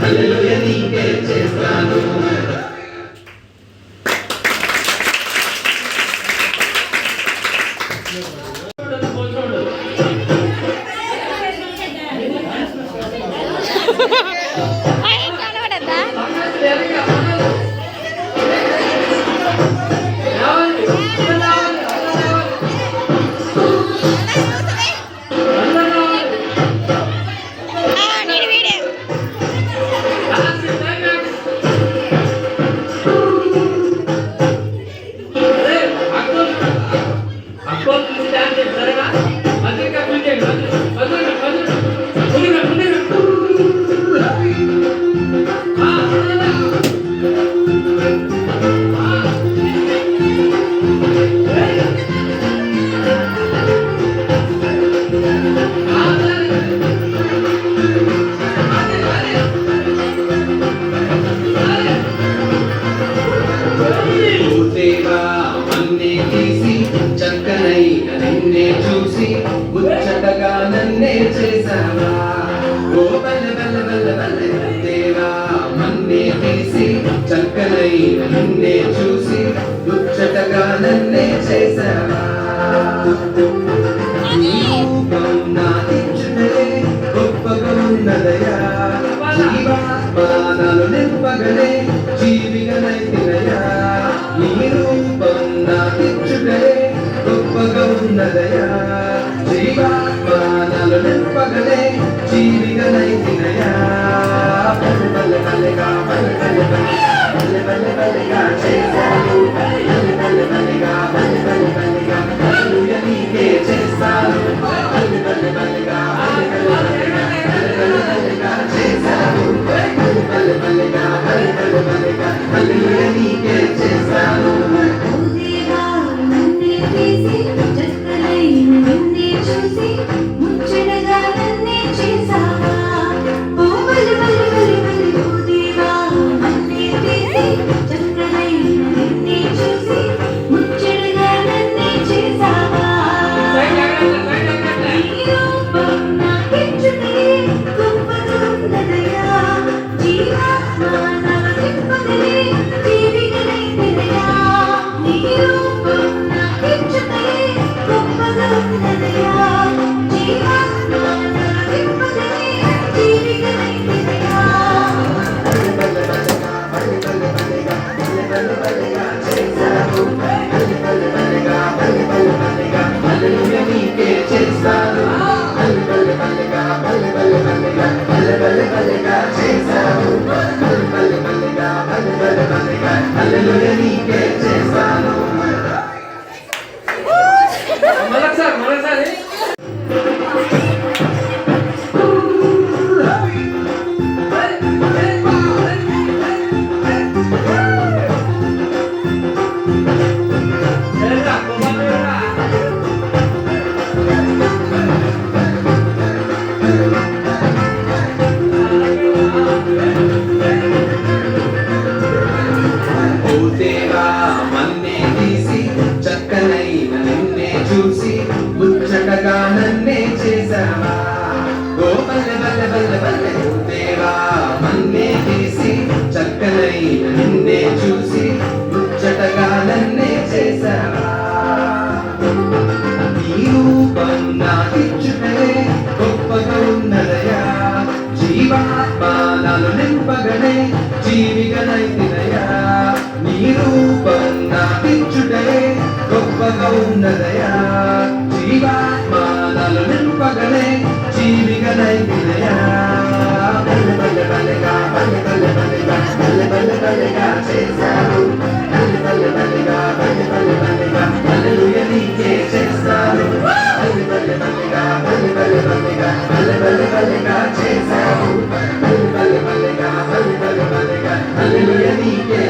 హల్లెలూయా నీకే చేస్తాను. చక్కనైన నిన్నే చూసి ముచ్చటగా నన్నే చేసావా. ఓ బల్ల బల్ల బల్ల బల్ల దేవా మన్నే తీసి చక్కనైన నిన్నే చూసి ముచ్చటగా నన్నే చేసావా. నాదిచ్చునే గొప్పగా ఉన్నదయా జీవాత్మానాలు నింపగలే జీవిగనైతినయా. నీ రూపం నాదిచ్చునే గొప్పగా ఉన్నదయా జీవాత్మానాలు నింపగలే జీవిగనైతినయా. బల్లె బల్లె బల్లెగా బల్లె బల్లె బల్లె బల్లె బల్లెగా చేశాను. బల్లె బల్లె బల్లెగా బల్లె బల్లె బల్లెగా హల్లెలూయా నీకే చేస్తాను. బల్లె బల్లె బల్లెగా బల్లె బల్లె బల్లెగా బల్లె బల్లె బల్లెగా చేశాను. బల్లె బల్లె బల్లెగా బల్లె బల్లె బల్లెగా హల్లెలూయా నీకే చేస్తాను. హల్లెలూయా నీకే చేస్తాను. చూసి ముచ్చటగా నన్నే చేసావా. ఓ బల్లె బల్లె బల్లె బల్లె దేవా మన్నే తీసి చక్కనైన నిన్నే చూసి ముచ్చటగా నన్నే చేసావా. ఈ రూపం నాకిచ్చుటలే గొప్పగా ఉన్నదయా జీవాత్మానాలు నింపగనే జీవిగనైతినయా. నీ రూపం నాకిచ్చుటలే గొప్పగా ఉన్నదయా జీవాత్మానాలు నింపగలే జీవిగనైతినయా. బల్లె బల్లె బల్లెగా బల్లె బల్లె బల్లెగా బల్లె బల్లె బల్లెగా చేశాను. బల్లె బల్లె బల్లెగా బల్లె బల్లె బల్లెగా హల్లెలూయా నీకే చేస్తాను. బల్లె బల్లె బల్లెగా బల్లె బల్లె బల్లెగా బల్లె బల్లె బల్లెగా చేశాను. బల్లె బల్లె బల్లెగా బల్లె బల్లె బల్లెగా హల్లెలూయా నీకే